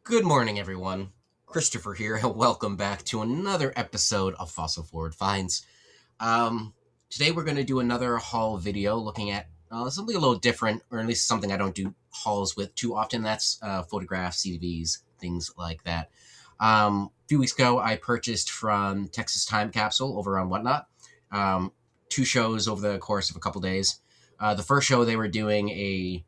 Good morning, everyone. Christopher here, and welcome back to another episode of Fossil Forward Finds. Today we're going to do another haul video looking at something a little different, or at least something I don't do hauls with too often. That's photographs, CDVs, things like that. A few weeks ago, I purchased from TexasTimeCapsule over on WhatNot. 2 shows over the course of a couple days. The first show, they were doing a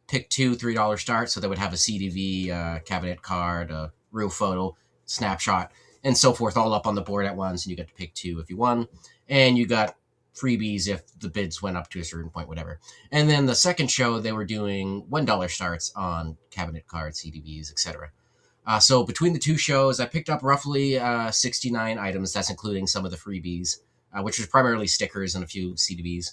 pick 2 $3 start, so they would have a CDV, cabinet card, a real photo, snapshot, and so forth, all up on the board at once, and you got to pick 2 if you won, and you got freebies if the bids went up to a certain point, whatever. And then the second show, they were doing $1 starts on cabinet cards, CDVs, etc. So between the 2 shows, I picked up roughly 69 items. That's including some of the freebies, which was primarily stickers and a few CDVs,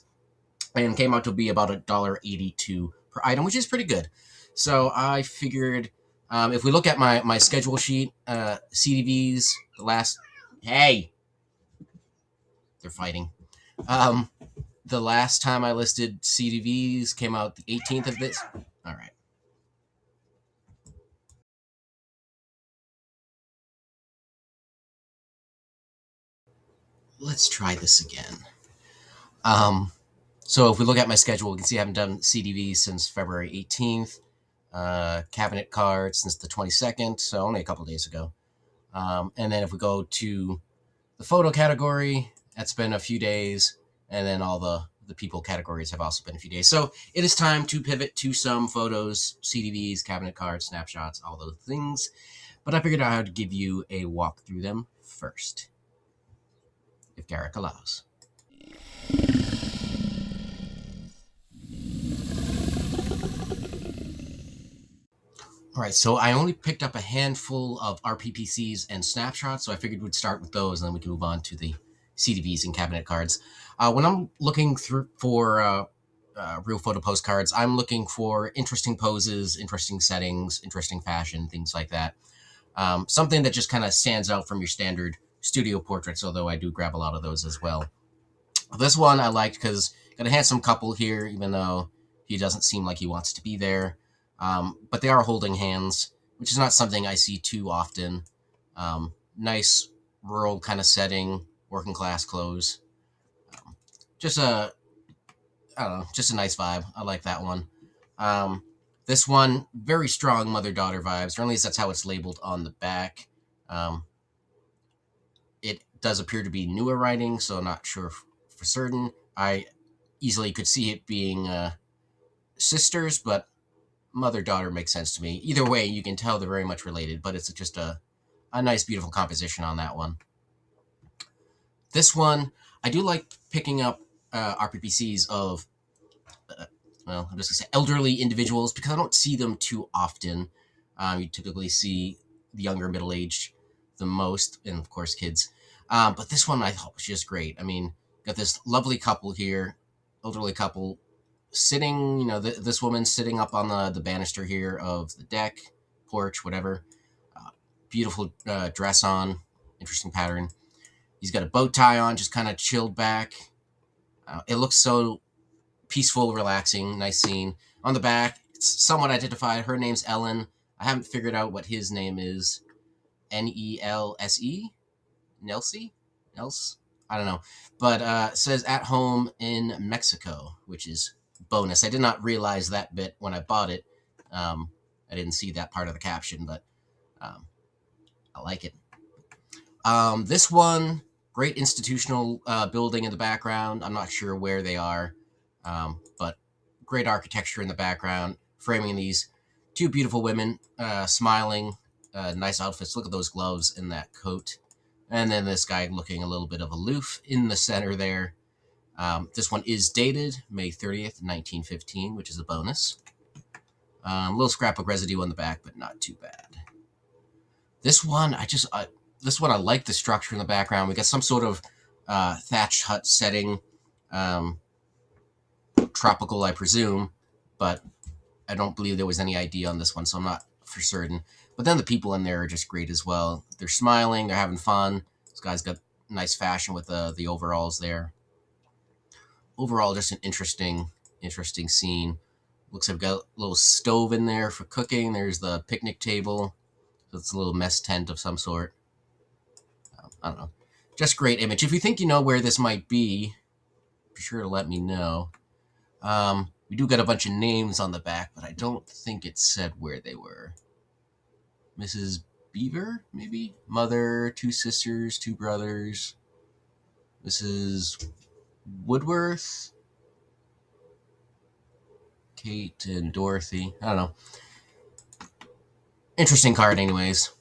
and came out to be about $1.82 per item, which is pretty good. So I figured if we look at my schedule sheet, CDVs, hey, they're fighting. The last time I listed CDVs came out the 18th of this. All right. Let's try this again. So if we look at my schedule, we can see I haven't done CDVs since February 18th. Cabinet cards since the 22nd, so only a couple days ago. And then if we go to the photo category, that's been a few days. And then all the people categories have also been a few days. So it is time to pivot to some photos, CDVs, cabinet cards, snapshots, all those things. But I figured I would give you a walk through them first, if Garak allows. All right, so I only picked up a handful of RPPCs and snapshots, so I figured we'd start with those, and then we can move on to the CDVs and cabinet cards. When I'm looking through for real photo postcards, I'm looking for interesting poses, interesting settings, interesting fashion, things like that. Something that just kind of stands out from your standard studio portraits, although I do grab a lot of those as well. This one I liked because got a handsome couple here, even though he doesn't seem like he wants to be there. But they are holding hands, which is not something I see too often. Nice rural kind of setting, working class clothes. Just a nice vibe. I like that one. This one, very strong mother-daughter vibes, or at least that's how it's labeled on the back. It does appear to be newer writing, so I'm not sure for certain. I easily could see it being sisters, but mother-daughter makes sense to me. Either way, you can tell they're very much related, but it's just a nice, beautiful composition on that one. This one, I do like picking up RPPCs of, well, I'm just going to say elderly individuals, because I don't see them too often. You typically see the younger, middle-aged the most, and of course, kids. But this one I thought was just great. I mean, got this lovely couple here, elderly couple, sitting, this woman's sitting up on the banister here of the deck, porch, whatever. Beautiful dress on, interesting pattern. He's got a bow tie on, just kind of chilled back. It looks so peaceful, relaxing, nice scene. On the back, it's somewhat identified. Her name's Ellen. I haven't figured out what his name is. Nelse? Nelse? I don't know. But it says at home in Mexico, which is bonus. I did not realize that bit when I bought it. I didn't see that part of the caption, but I like it. This one, great institutional building in the background. I'm not sure where they are, but great architecture in the background, framing these 2 beautiful women smiling, nice outfits. Look at those gloves and that coat. And then this guy looking a little bit of aloof in the center there. This one is dated May 30th, 1915, which is a bonus. A little scrapbook residue on the back, but not too bad. This one, I like the structure in the background. We got some sort of thatched hut setting, tropical, I presume, but I don't believe there was any ID on this one, so I'm not for certain. But then the people in there are just great as well. They're smiling, they're having fun. This guy's got nice fashion with the overalls there. overall, just an interesting scene. Looks like I've got a little stove in there for cooking. There's the picnic table. So it's a little mess tent of some sort. I don't know. Just great image. If you think you know where this might be sure to let me know. We do got a bunch of names on the back, but I don't think it said where they were. Mrs. Beaver, maybe? Mother, 2 sisters, 2 brothers. Mrs. Woodworth. Kate and Dorothy. I don't know. Interesting card anyways.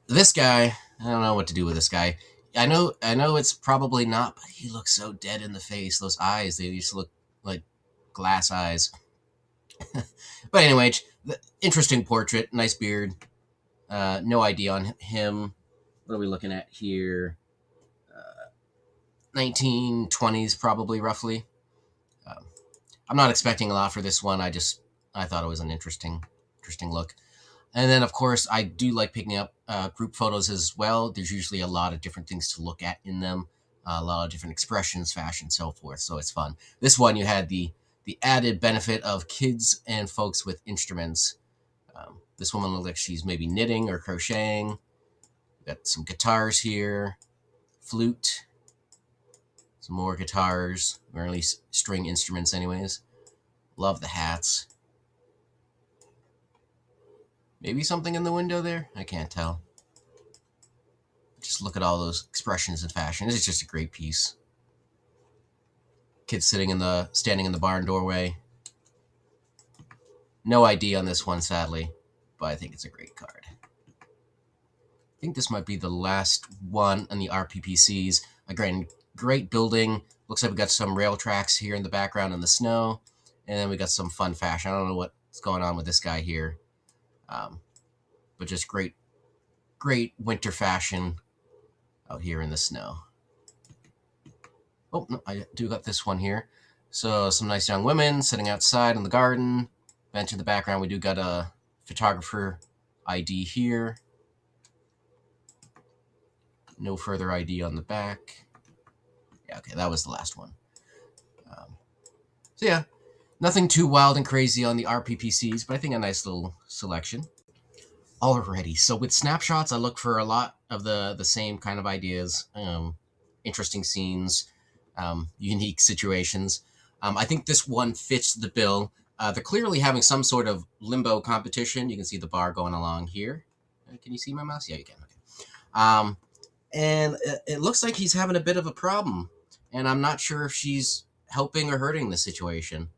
This guy, I don't know what to do with this guy. I know it's probably not, but he looks so dead in the face. Those eyes, they used to look like glass eyes. But anyway, interesting portrait, nice beard. No ID on him. What are we looking at here? 1920s, probably, roughly. I'm not expecting a lot for this one. I thought it was an interesting look. And then, of course, I do like picking up group photos as well. There's usually a lot of different things to look at in them, a lot of different expressions, fashion, so forth. So it's fun. This one, you had the added benefit of kids and folks with instruments. This woman looks like she's maybe knitting or crocheting. Got some guitars here, flute, some more guitars, or at least string instruments anyways. Love the hats. Maybe something in the window there? I can't tell. Just look at all those expressions in fashion. This is just a great piece. Kids standing in the barn doorway. No ID on this one, sadly, but I think it's a great card. I think this might be the last one on the RPPCs. Again, great building. Looks like we got some rail tracks here in the background in the snow. And then we got some fun fashion. I don't know what's going on with this guy here. But just great winter fashion out here in the snow. Oh, no, I do got this one here. So some nice young women sitting outside in the garden. Bench in the background. We do got a photographer ID here. No further ID on the back. Yeah, okay, that was the last one. So yeah, nothing too wild and crazy on the RPPCs, but I think a nice little selection. Alrighty, so with snapshots, I look for a lot of the same kind of ideas, interesting scenes, unique situations. I think this one fits the bill. They're clearly having some sort of limbo competition. You can see the bar going along here. Can you see my mouse? Yeah, you can. Okay. And it looks like he's having a bit of a problem, and I'm not sure if she's helping or hurting the situation.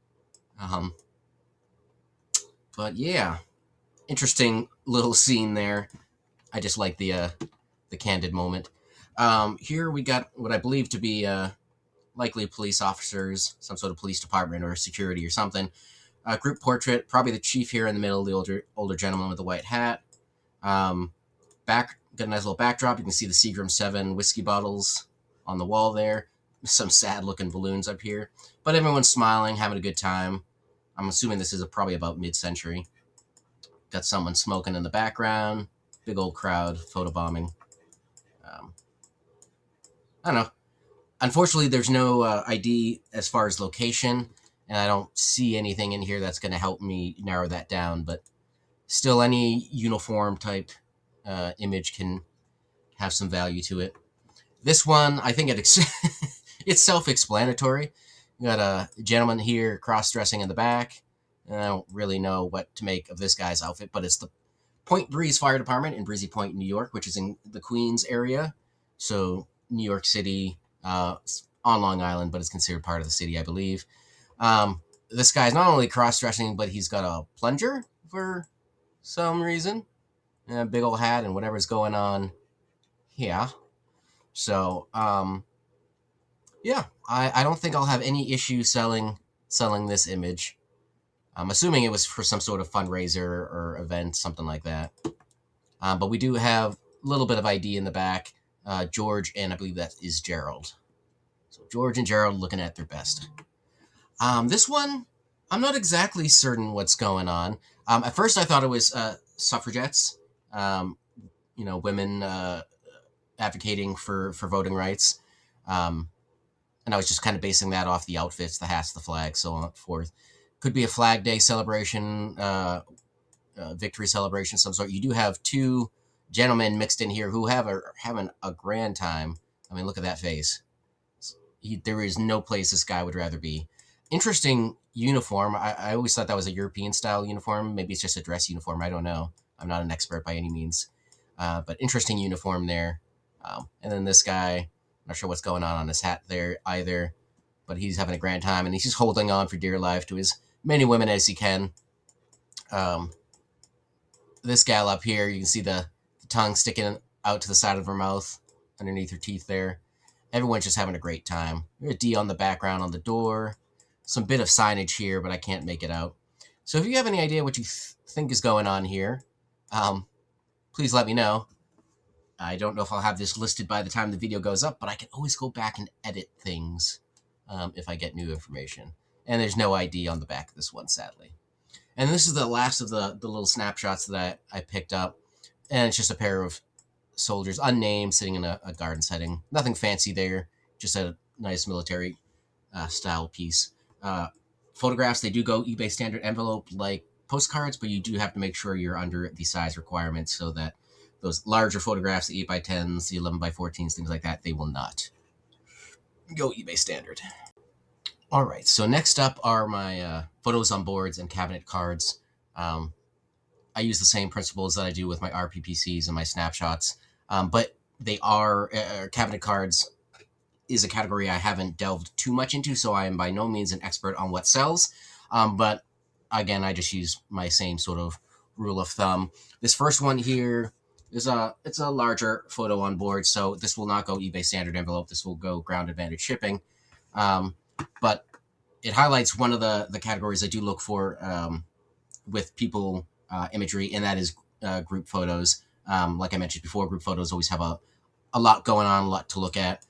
But yeah. Interesting little scene there. I just like the candid moment. Here we got what I believe to be likely police officers, some sort of police department or security or something. Group portrait, probably the chief here in the middle, the older gentleman with the white hat. Got a nice little backdrop. You can see the Seagram 7 whiskey bottles on the wall there. Some sad looking balloons up here. But everyone's smiling, having a good time. I'm assuming this is probably about mid-century. Got someone smoking in the background. Big old crowd photobombing. I don't know. Unfortunately, there's no ID as far as location, and I don't see anything in here that's going to help me narrow that down. But still, any uniform type image can have some value to it. This one, I think it's self-explanatory. You got a gentleman here cross-dressing in the back. I don't really know what to make of this guy's outfit, but it's the Point Breeze Fire Department in Breezy Point, New York, which is in the Queens area. So New York City, it's on Long Island, but it's considered part of the city, I believe. This guy's not only cross-dressing, but he's got a plunger for some reason. A big old hat and whatever's going on here. So, yeah, I don't think I'll have any issue selling this image. I'm assuming it was for some sort of fundraiser or event, something like that. But we do have a little bit of ID in the back. George and I believe that is Gerald. So George and Gerald looking at their best. This one, I'm not exactly certain what's going on. At first I thought it was suffragettes, women advocating for voting rights. And And I was just kind of basing that off the outfits, the hats, the flag, so on and forth. Could be a Flag Day celebration, victory celebration of some sort. You do have two gentlemen mixed in here who are having a grand time. I mean, look at that face. There is no place this guy would rather be. Interesting uniform. I always thought that was a European style uniform. Maybe it's just a dress uniform. I don't know. I'm not an expert by any means. But interesting uniform there. And then this guy, not sure what's going on his hat there either, but he's having a grand time, and he's just holding on for dear life to as many women as he can. This gal up here, you can see the tongue sticking out to the side of her mouth underneath her teeth there. Everyone's just having a great time. There's a D on the background on the door. Some bit of signage here, but I can't make it out. So if you have any idea what you think is going on here, please let me know. I don't know if I'll have this listed by the time the video goes up, but I can always go back and edit things if I get new information. And there's no ID on the back of this one, sadly. And this is the last of the little snapshots that I picked up. And it's just a pair of soldiers, unnamed, sitting in a garden setting. Nothing fancy there, just a nice military style piece. Photographs, they do go eBay standard envelope like postcards, but you do have to make sure you're under the size requirements so that those larger photographs, the 8x10s, the 11x14s, things like that, they will not go eBay standard. All right, so next up are my photos on boards and cabinet cards. I use the same principles that I do with my RPPCs and my snapshots, but they are cabinet cards is a category I haven't delved too much into, so I am by no means an expert on what sells. But again, I just use my same sort of rule of thumb. This first one here is it's a larger photo on board, so this will not go eBay standard envelope. This will go ground advantage shipping. But it highlights one of the categories I do look for with people imagery, and that is group photos. Like I mentioned before, group photos always have a lot going on, a lot to look at.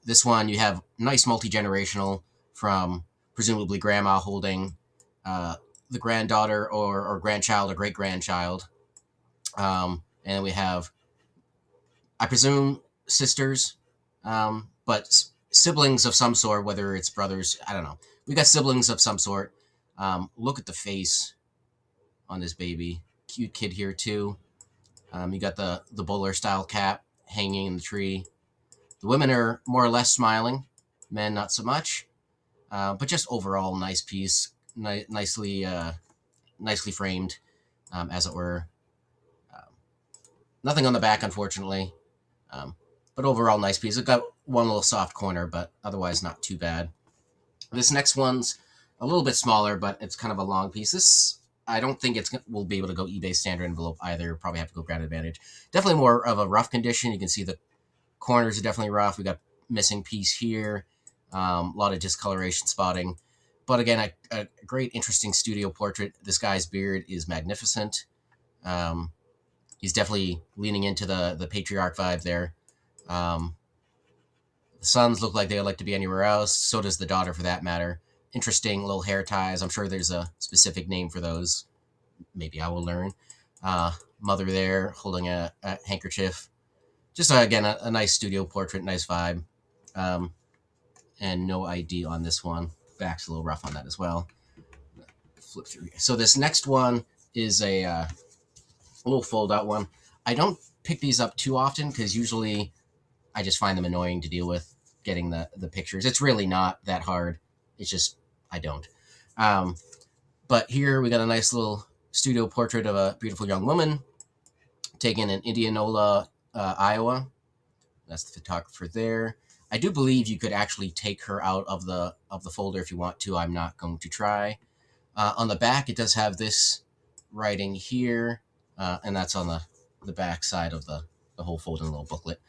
This one, you have nice multi-generational from presumably grandma holding the granddaughter or grandchild or great-grandchild. And we have, I presume, sisters, but siblings of some sort, whether it's brothers, I don't know. We got siblings of some sort. Look at the face on this baby. Cute kid here, too. You got the bowler style cap hanging in the tree. The women are more or less smiling, men not so much, but just overall nice piece, nicely framed, as it were. Nothing on the back, unfortunately, but overall nice piece. It got one little soft corner, but otherwise not too bad. This next one's a little bit smaller, but it's kind of a long piece. This, I don't think will be able to go eBay standard envelope either. Probably have to go ground advantage. Definitely more of a rough condition. You can see the corners are definitely rough. We got missing piece here. A lot of discoloration spotting. But again, a great, interesting studio portrait. This guy's beard is magnificent. He's definitely leaning into the patriarch vibe there. The sons look like they would like to be anywhere else. So does the daughter, for that matter. Interesting little hair ties. I'm sure there's a specific name for those. Maybe I will learn. Mother there holding a handkerchief. Just, again, a nice studio portrait, nice vibe. And no ID on this one. Back's a little rough on that as well. Flip through here. So this next one is a little fold-out one. I don't pick these up too often because usually I just find them annoying to deal with getting the pictures. It's really not that hard. It's just I don't. But here we got a nice little studio portrait of a beautiful young woman taken in Indianola, Iowa. That's the photographer there. I do believe you could actually take her out of the folder if you want to. I'm not going to try. On the back, it does have this writing here, and that's on the back side of the whole folding little booklet.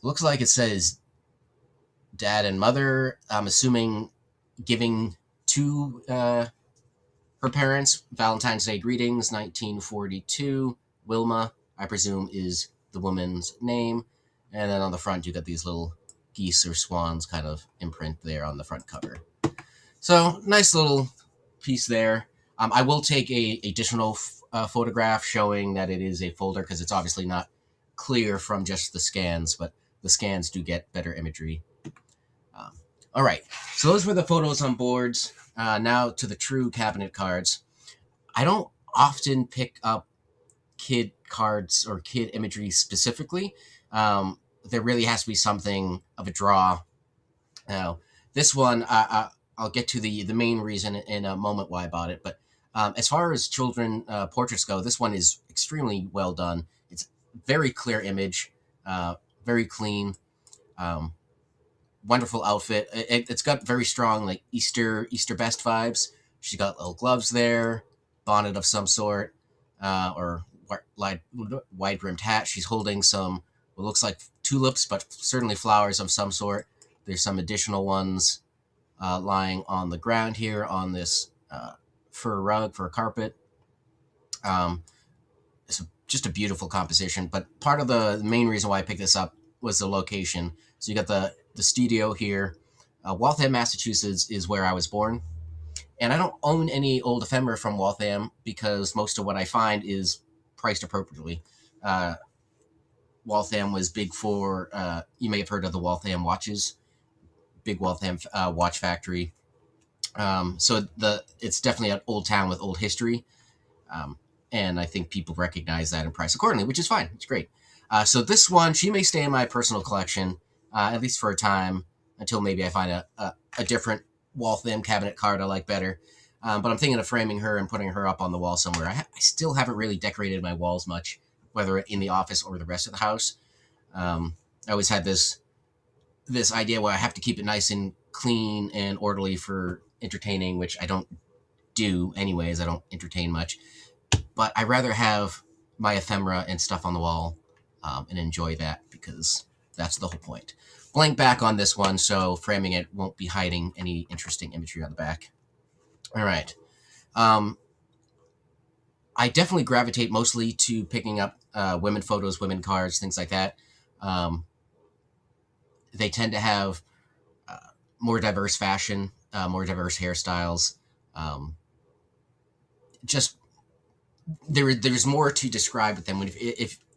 Looks like it says dad and mother. I'm assuming giving to her parents Valentine's Day greetings, 1942. Wilma, I presume, is the woman's name. And then on the front, you got these little geese or swans kind of imprint there on the front cover. So nice little piece there. I will take a additional photograph showing that it is a folder because it's obviously not clear from just the scans, but the scans do get better imagery All right, so those were the photos on boards. Now to the true cabinet cards. I don't often pick up kid cards or kid imagery specifically. There really has to be something of a draw. Now, this one, I'll get to the main reason in a moment why I bought it. But as far as children portraits go, this one is extremely well done. It's very clear image, very clean, um, wonderful outfit. It's got very strong like Easter best vibes. She's got little gloves there, bonnet of some sort, or wide brimmed hat. She's holding some what looks like tulips, but certainly flowers of some sort. There's some additional ones lying on the ground here on this fur carpet. It's just a beautiful composition. But part of the main reason why I picked this up was the location. So you got the studio here. Waltham, Massachusetts is where I was born. And I don't own any old ephemera from Waltham because most of what I find is priced appropriately. Waltham was big for, you may have heard of the Waltham watches, big Waltham watch factory. So it's definitely an old town with old history. And I think people recognize that and price accordingly, which is fine. It's great. So this one, she may stay in my personal collection, at least for a time, until maybe I find a different Waltham cabinet card I like better. But I'm thinking of framing her and putting her up on the wall somewhere. I still haven't really decorated my walls much, whether in the office or the rest of the house. I always had this idea where I have to keep it nice and clean and orderly for entertaining, which I don't do anyways. I don't entertain much. But I rather have my ephemera and stuff on the wall and enjoy that because that's the whole point. Blank back on this one, so framing it won't be hiding any interesting imagery on the back. All right. I definitely gravitate mostly to picking up women photos, women cards, things like that. They tend to have more diverse fashion, more diverse hairstyles. Just there's more to describe with them.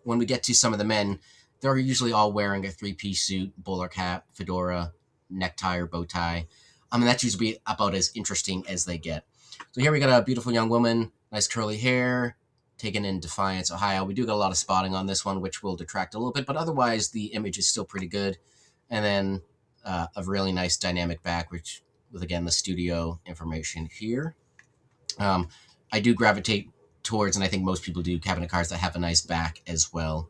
When we get to some of the men, they're usually all wearing a three-piece suit, bowler cap, fedora, necktie or bow tie. That's usually about as interesting as they get. So here we got a beautiful young woman, nice curly hair, taken in Defiance, Ohio. We do get a lot of spotting on this one, which will detract a little bit, but otherwise the image is still pretty good. And then a really nice dynamic back, which with again the studio information here. I do gravitate towards, and I think most people do, cabinet cards that have a nice back as well.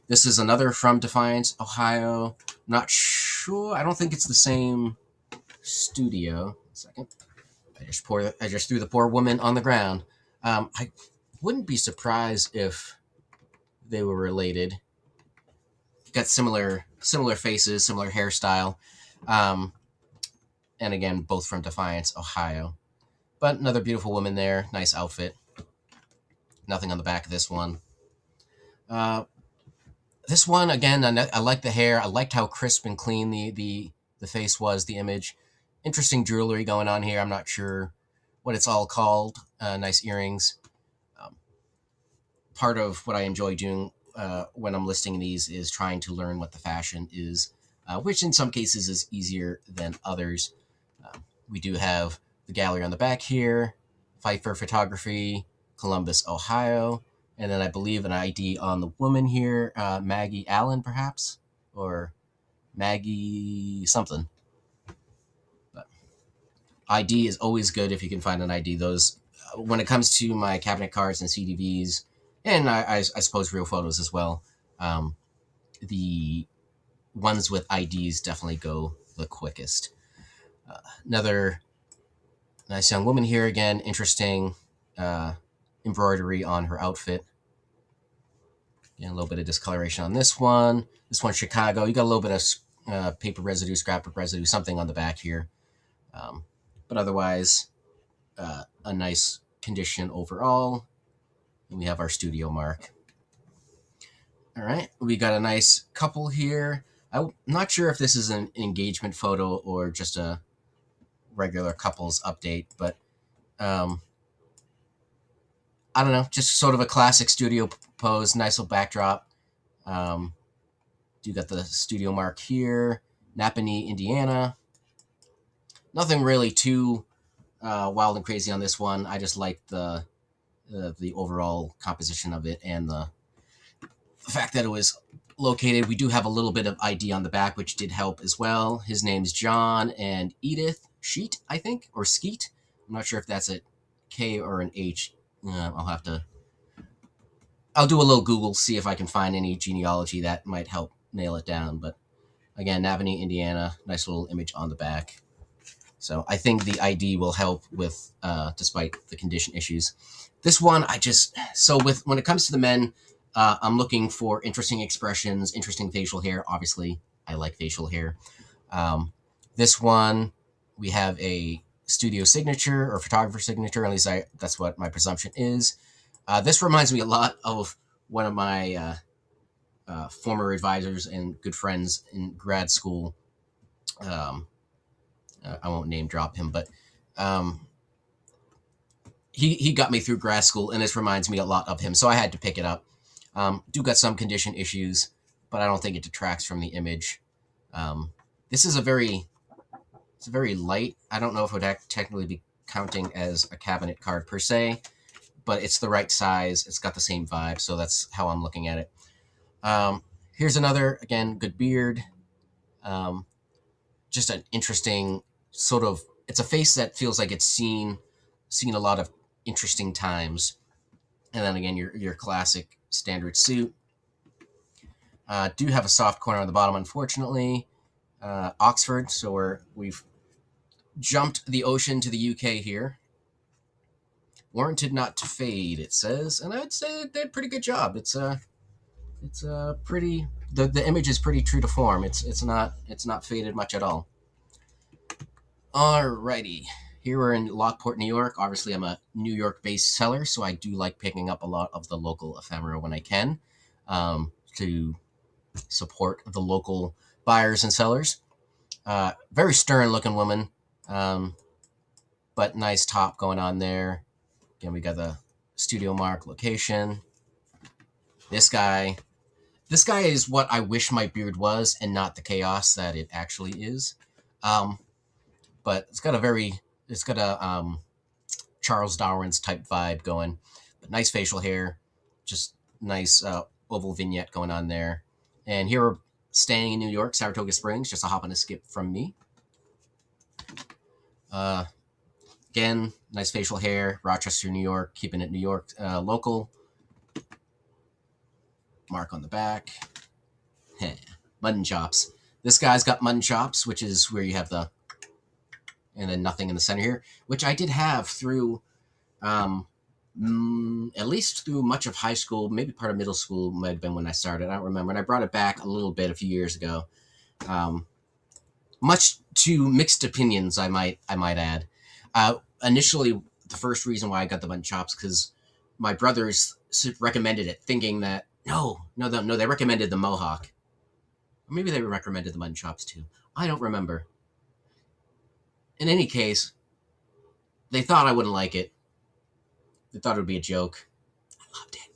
This is another from Defiance, Ohio. Not sure. I don't think it's the same studio. A second. I just threw the poor woman on the ground. I wouldn't be surprised if they were related. Got similar faces, similar hairstyle. And again, both from Defiance, Ohio. But another beautiful woman there. Nice outfit. Nothing on the back of this one. This one, again, I like the hair. I liked how crisp and clean the face was, the image. Interesting jewelry going on here. I'm not sure what it's all called. Nice earrings. Part of what I enjoy doing when I'm listing these is trying to learn what the fashion is, which in some cases is easier than others. We do have the gallery on the back here, Pfeiffer Photography, Columbus, Ohio, and then I believe an ID on the woman here, Maggie Allen, perhaps, or Maggie something. But ID is always good if you can find an ID. Those, when it comes to my cabinet cards and CDVs, and I suppose real photos as well, the ones with IDs definitely go the quickest. Another nice young woman here again, interesting embroidery on her outfit. Again, a little bit of discoloration on this one. This one's Chicago. You got a little bit of paper residue, scrapbook residue, something on the back here. But otherwise, a nice condition overall. And we have our studio mark. All right, we got a nice couple here. I'm not sure if this is an engagement photo or just a regular couples update, but I don't know, just sort of a classic studio pose, nice little backdrop. Do got the studio mark here, Napanee, Indiana. Nothing really too wild and crazy on this one. I just like the overall composition of it and the fact that it was located. We do have a little bit of ID on the back, which did help as well. His name's John and Edith Sheet, I think, or Skeet. I'm not sure if that's a K or an H. I'll do a little Google, see if I can find any genealogy that might help nail it down. But again, Napanee, Indiana, nice little image on the back. So I think the ID will help with, despite the condition issues. This one, when it comes to the men, I'm looking for interesting expressions, interesting facial hair. Obviously, I like facial hair. This one, we have a studio signature or photographer signature. At least that's what my presumption is. This reminds me a lot of one of my former advisors and good friends in grad school. I won't name drop him, but he got me through grad school, and this reminds me a lot of him, so I had to pick it up. Do got some condition issues, but I don't think it detracts from the image. This is a very light. I don't know if it would technically be counting as a cabinet card per se, but it's the right size. It's got the same vibe, so that's how I'm looking at it. Here's another, again, good beard. Just an interesting sort of, it's a face that feels like it's seen a lot of interesting times. And then again, your classic standard suit. Do have a soft corner on the bottom, unfortunately. Oxford, so we've jumped the ocean to the UK here. Warranted not to fade, it says, and I'd say they did a pretty good job. It's pretty. The image is pretty true to form. It's not faded much at all. Alrighty, here we're in Lockport, New York. Obviously, I'm a New York-based seller, so I do like picking up a lot of the local ephemera when I can, to support the local buyers and sellers. Very stern-looking woman, but nice top going on there. Again, we got the Studio Mark location. This guy is what I wish my beard was, and not the chaos that it actually is. But it's got a Charles Darwin's type vibe going. But nice facial hair, just nice oval vignette going on there. And here we're staying in New York, Saratoga Springs, just a hop and a skip from me. Again, nice facial hair, Rochester, New York, keeping it New York local. Mark on the back. Mutton chops. This guy's got mutton chops, which is where you have the, and then nothing in the center here, which I did have through, at least through much of high school, maybe part of middle school might have been when I started. I don't remember. And I brought it back a little bit a few years ago. Much to mixed opinions, I might add. Initially, the first reason why I got the mutton chops, because my brothers recommended it, thinking that, no, they recommended the mohawk. Or maybe they recommended the mutton chops too. I don't remember. In any case, they thought I wouldn't like it. They thought it would be a joke. I loved it.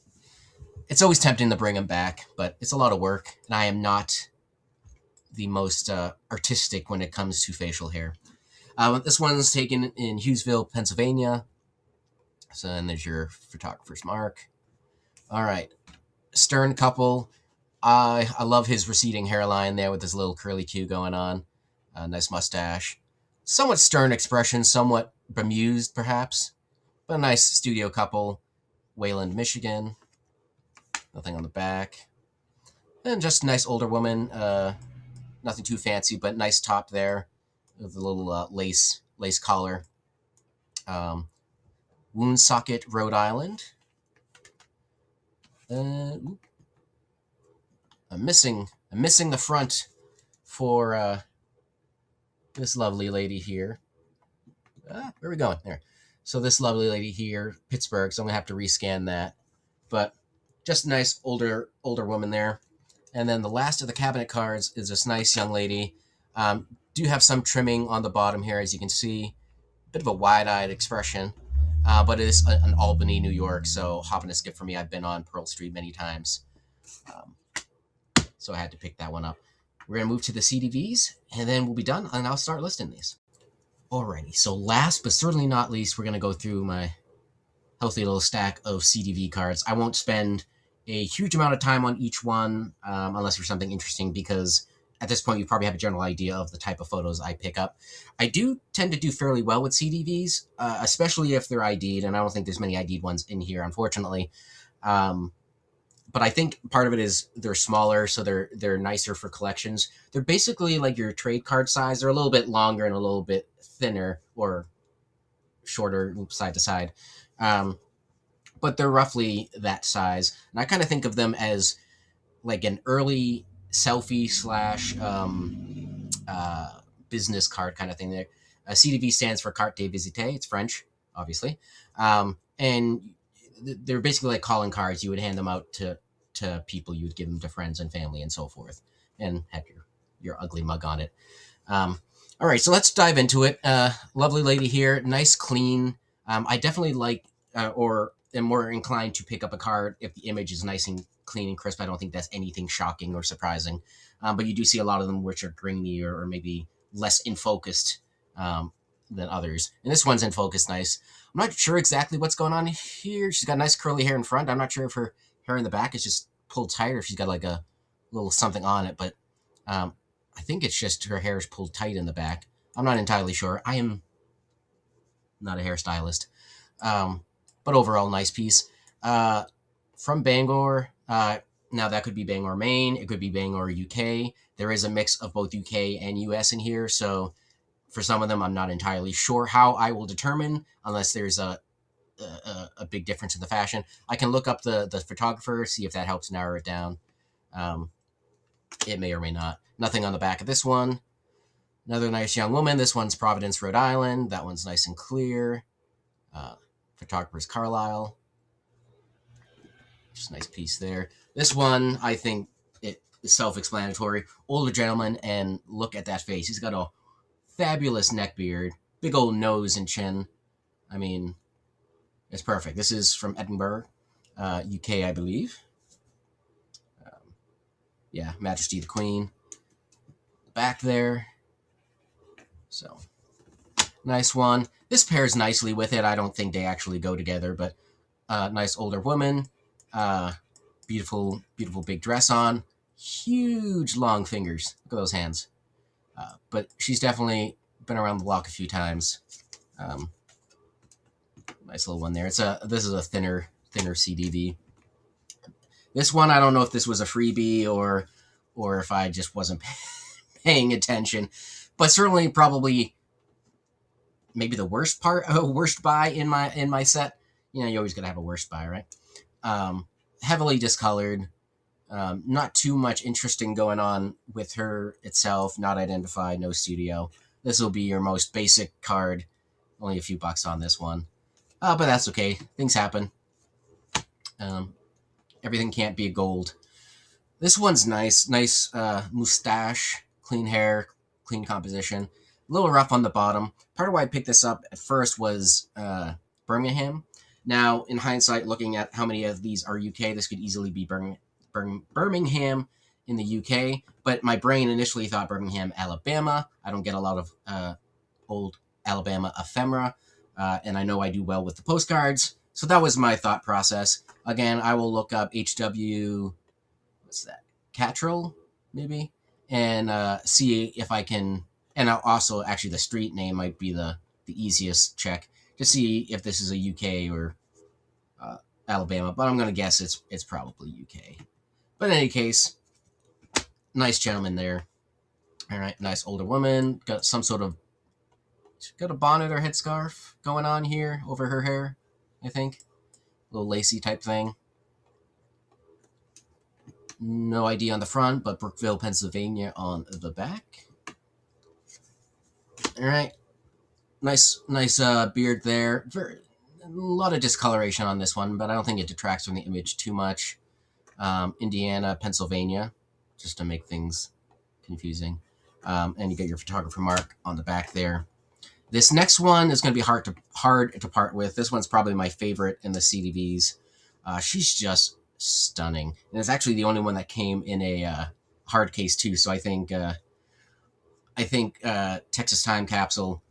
It's always tempting to bring them back, but it's a lot of work, and I am not the most artistic when it comes to facial hair. This one's taken in Hughesville, Pennsylvania. So then there's your photographer's mark. All right. Stern couple. I love his receding hairline there with his little curly Q going on. Nice mustache. Somewhat stern expression, somewhat bemused perhaps. But a nice studio couple. Wayland, Michigan. Nothing on the back. And just a nice older woman. Nothing too fancy, but nice top there. With a little lace collar. Woonsocket, Rhode Island. I'm missing the front for this lovely lady here. Where are we going? There. So this lovely lady here, Pittsburgh. So I'm gonna have to rescan that. But just a nice older woman there. And then the last of the cabinet cards is this nice young lady. Do have some trimming on the bottom here, as you can see. Bit of a wide-eyed expression. But it is an Albany, New York, so hop and a skip for me. I've been on Pearl Street many times. So I had to pick that one up. we're going to move to the CDVs, and then we'll be done, and I'll start listing these. Alrighty, so last but certainly not least, we're going to go through my healthy little stack of CDV cards. I won't spend a huge amount of time on each one unless there's something interesting, because at this point you probably have a general idea of the type of photos I pick up. I do tend to do fairly well with CDVs, especially if they're ID'd, and I don't think there's many ID'd ones in here, unfortunately. But I think part of it is they're smaller, so they're nicer for collections. They're basically like your trade card size. They're a little bit longer and a little bit thinner, or shorter side to side. But they're roughly that size. And I kind of think of them as like an early selfie slash business card kind of thing. CDV stands for Carte de Visite. It's French, obviously. And they're basically like calling cards. You would hand them out to people. You would give them to friends and family and so forth, and have your ugly mug on it. All right, so let's dive into it. Lovely lady here, nice, clean. I definitely like or am more inclined to pick up a card if the image is nice and clean and crisp. I don't think that's anything shocking or surprising. But you do see a lot of them which are grainy or maybe less in focused than others. And this one's in focus nice. I'm not sure exactly what's going on here. She's got nice curly hair in front. I'm not sure if her hair in the back is just pulled tight or if she's got like a little something on it. But I think it's just her hair is pulled tight in the back. I'm not entirely sure. I am not a hairstylist. But overall, nice piece. From Bangor. Now, that could be Bangor, Maine. It could be Bangor, UK. There is a mix of both UK and US in here. So for some of them, I'm not entirely sure how I will determine, unless there's a big difference in the fashion. I can look up the photographer, see if that helps narrow it down. It may or may not. Nothing on the back of this one. Another nice young woman. This one's Providence, Rhode Island. That one's nice and clear. Photographer's Carlisle. Just a nice piece there. This one, I think it is self-explanatory. Older gentleman, and look at that face. He's got a fabulous neck beard, big old nose and chin. I mean, it's perfect. This is from Edinburgh, UK, I believe. Yeah, Majesty the Queen. Back there. So, nice one. This pairs nicely with it. I don't think they actually go together, but nice older woman. Beautiful, beautiful big dress on. Huge long fingers. Look at those hands. But she's definitely been around the block a few times. Nice little one there. This is a thinner CDV. This one, I don't know if this was a freebie or if I just wasn't paying attention, but certainly probably maybe the worst buy in my set. You know, you always gotta have a worst buy, right? Heavily discolored. Not too much interesting going on with her itself. Not identified. No studio. This will be your most basic card. Only a few bucks on this one. But that's okay. Things happen. Everything can't be gold. This one's nice. Nice mustache, clean hair, clean composition. A little rough on the bottom. Part of why I picked this up at first was Birmingham. Now, in hindsight, looking at how many of these are UK, this could easily be Birmingham in the UK. But my brain initially thought Birmingham, Alabama. I don't get a lot of old Alabama ephemera. And I know I do well with the postcards. So that was my thought process. Again, I will look up HW, what's that, Catrell, maybe? And see if I can, and I'll also, actually the street name might be the easiest check to see if this is a UK or Alabama. But I'm going to guess it's probably UK. But in any case, nice gentleman there. All right, nice older woman. Got some sort of, got a bonnet or headscarf going on here over her hair, I think. A little lacy type thing. No ID on the front, but Brookville, Pennsylvania on the back. All right. Nice beard there. A lot of discoloration on this one, but I don't think it detracts from the image too much. Indiana, Pennsylvania, just to make things confusing. And you get your photographer mark on the back there. This next one is going to be hard to part with. This one's probably my favorite in the CDVs. She's just stunning. And it's actually the only one that came in a hard case too. So I think Texas Time Capsule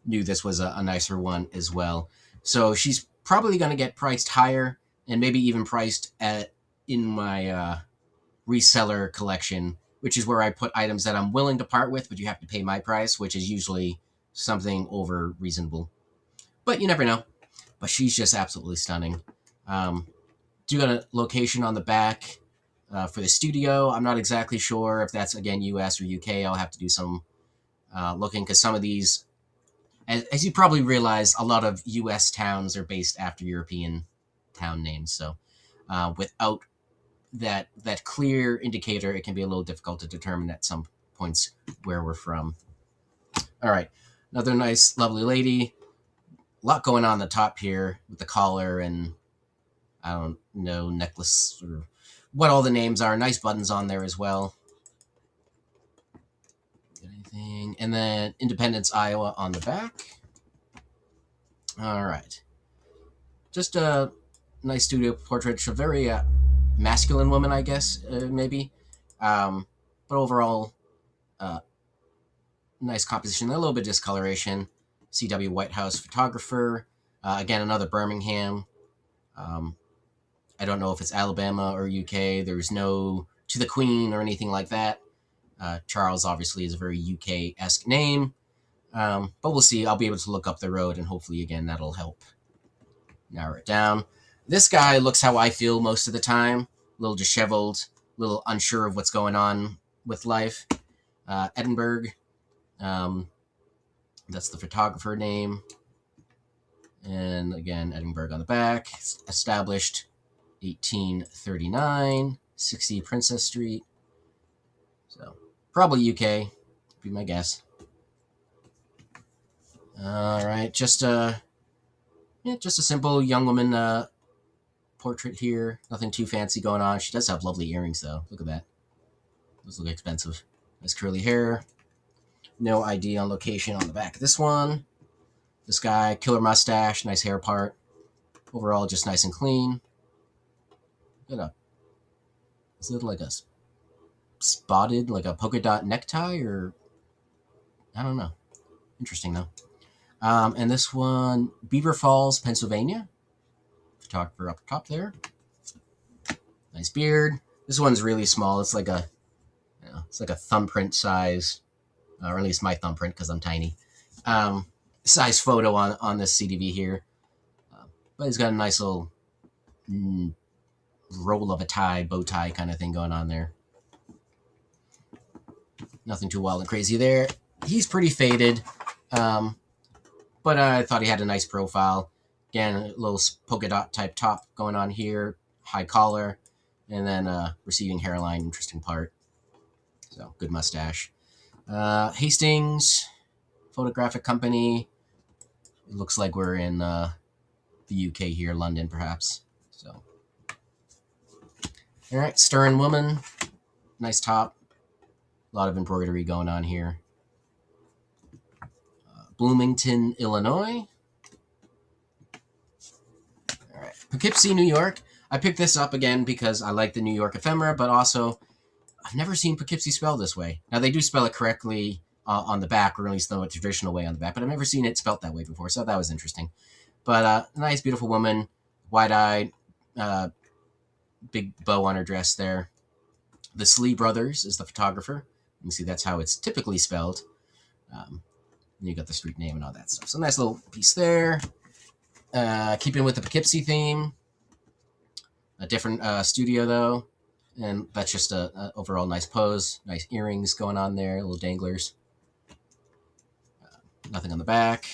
knew this was a nicer one as well. So she's probably going to get priced higher, and maybe even priced in my reseller collection, which is where I put items that I'm willing to part with, but you have to pay my price, which is usually something over reasonable. But you never know. But she's just absolutely stunning. Do got a location on the back for the studio. I'm not exactly sure if that's, again, US or UK. I'll have to do some looking, because some of these, as you probably realize, a lot of US towns are based after European town names. So without that clear indicator, it can be a little difficult to determine at some points where we're from. All right, another nice, lovely lady. A lot going on the top here with the collar and, I don't know, necklace or what all the names are. Nice buttons on there as well. Anything? And then Independence, Iowa on the back. All right. Just a nice studio portrait. A very masculine woman, I guess, maybe. But overall, nice composition. A little bit of discoloration. CW White House photographer. Again, another Birmingham. I don't know if it's Alabama or UK. There's no To the Queen or anything like that. Charles obviously is a very UK-esque name. But we'll see. I'll be able to look up the road, and hopefully, again, that'll help narrow it down. This guy looks how I feel most of the time. A little disheveled, a little unsure of what's going on with life. Edinburgh. That's the photographer name. And again, Edinburgh on the back. Established 1839, 60 Princess Street. So probably UK, be my guess. All right, just a simple young woman portrait here. Nothing too fancy going on. She does have lovely earrings, though. Look at that. Those look expensive. Nice curly hair. No ID on location on the back of this one. This guy, killer mustache, nice hair part. Overall, just nice and clean. Is it like a spotted, like a polka dot necktie, or I don't know. Interesting though. And this one, Beaver Falls, Pennsylvania. Photographer up top there. Nice beard. This one's really small. It's like a thumbprint size, or at least my thumbprint because I'm tiny. Size photo on this CDV here. But he's got a nice little roll of a tie, bow tie kind of thing going on there. Nothing too wild and crazy there. He's pretty faded, but I thought he had a nice profile. Again, a little polka dot type top going on here, high collar, and then receding hairline, interesting part. So, good mustache. Hastings Photographic Company. It looks like we're in the UK here, London perhaps. So, all right, Stern woman, nice top. A lot of embroidery going on here. Bloomington, Illinois. All right, Poughkeepsie, New York. I picked this up again because I like the New York ephemera, but also I've never seen Poughkeepsie spelled this way. Now, they do spell it correctly on the back, or at least the traditional way on the back, but I've never seen it spelt that way before, so that was interesting. But nice, beautiful woman, wide-eyed, big bow on her dress there. The Slee brothers is the photographer. You can see that's how it's typically spelled. You got the street name and all that stuff. So nice little piece there. Keeping with the Poughkeepsie theme. A different studio, though. And that's just a overall nice pose. Nice earrings going on there. Little danglers. Nothing on the back.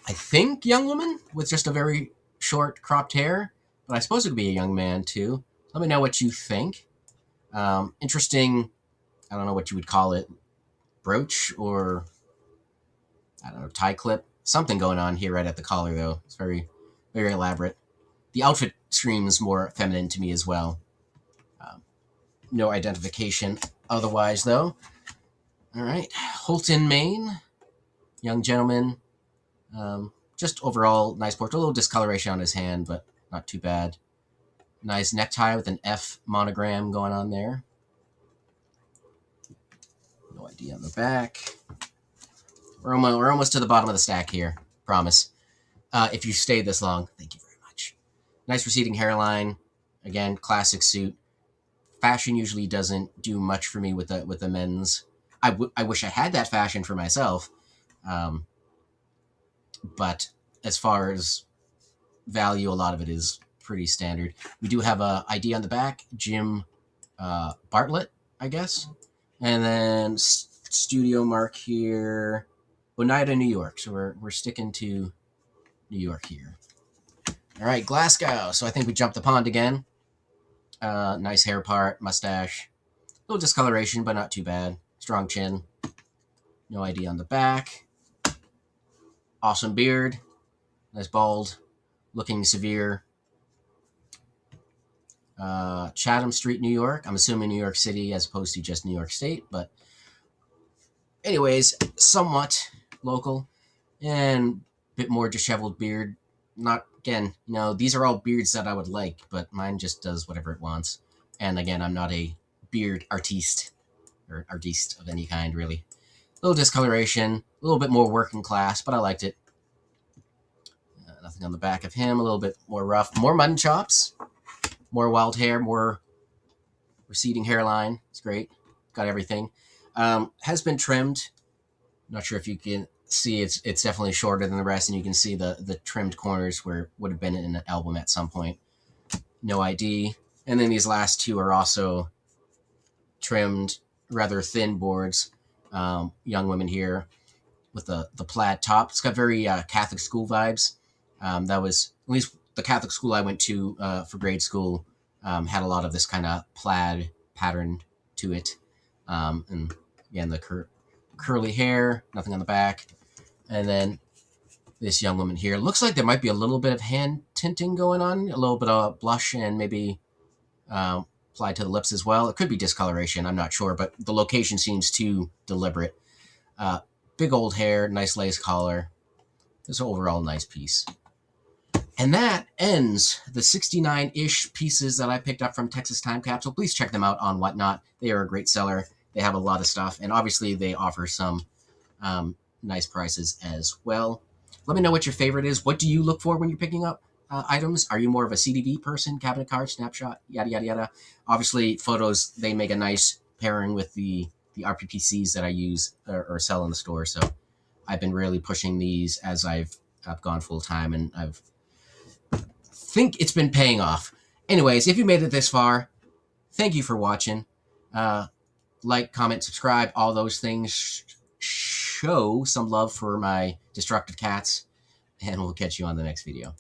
I think young woman with just a very short cropped hair. But I suppose it could be a young man, too. Let me know what you think. Interesting, I don't know what you would call it. Brooch or, I don't know, tie clip. Something going on here right at the collar, though. It's very, very elaborate. The outfit screams more feminine to me as well. No identification otherwise, though. All right. Holton, Maine. Young gentleman. Just overall nice portrait. A little discoloration on his hand, but not too bad. Nice necktie with an F monogram going on there. No ID on the back. We're almost to the bottom of the stack here. Promise. If you stayed this long, thank you very much. Nice receding hairline. Again, classic suit. Fashion usually doesn't do much for me with the men's. I wish I had that fashion for myself. But as far as value, a lot of it is pretty standard. We do have a ID on the back, Jim Bartlett, I guess. And then studio mark here, Oneida, New York. So we're sticking to New York here. All right, Glasgow. So I think we jumped the pond again. Nice hair part, mustache. A little discoloration, but not too bad. Strong chin. No ID on the back. Awesome beard. Nice bald. Looking severe. Chatham Street, New York. I'm assuming New York City as opposed to just New York State. But anyways, somewhat local. And a bit more disheveled beard. Not, again, these are all beards that I would like, but mine just does whatever it wants. And again, I'm not a beard artiste or artiste of any kind, really. A little discoloration, a little bit more working class, but I liked it. Nothing on the back of him, a little bit more rough. More mutton chops, more wild hair, more receding hairline. It's great. Got everything. Has been trimmed. Not sure if you can see it's definitely shorter than the rest, and you can see the trimmed corners where it would have been in an album at some point. No ID. And then these last two are also trimmed, rather thin boards. Young women here with the plaid top. It's got very Catholic school vibes. That was, at least the Catholic school I went to for grade school, had a lot of this kind of plaid pattern to it. And again, the curly hair, nothing on the back. And then this young woman here. Looks like there might be a little bit of hand tinting going on, a little bit of blush and maybe applied to the lips as well. It could be discoloration, I'm not sure, but the location seems too deliberate. Big old hair, nice lace collar. Just overall nice piece. And that ends the 69-ish pieces that I picked up from Texas Time Capsule. Please check them out on WhatNot. They are a great seller. They have a lot of stuff, and obviously they offer some nice prices as well. Let me know what your favorite is. What do you look for when you're picking up items? Are you more of a CDV person, cabinet card, snapshot, yada, yada, yada? Obviously, photos, they make a nice pairing with the RPPCs that I use or sell in the store. So I've been really pushing these as I've gone full time, and I've think it's been paying off. Anyways, if you made it this far, thank you for watching. Like, comment, subscribe, all those things. Show some love for my destructive cats, and we'll catch you on the next video.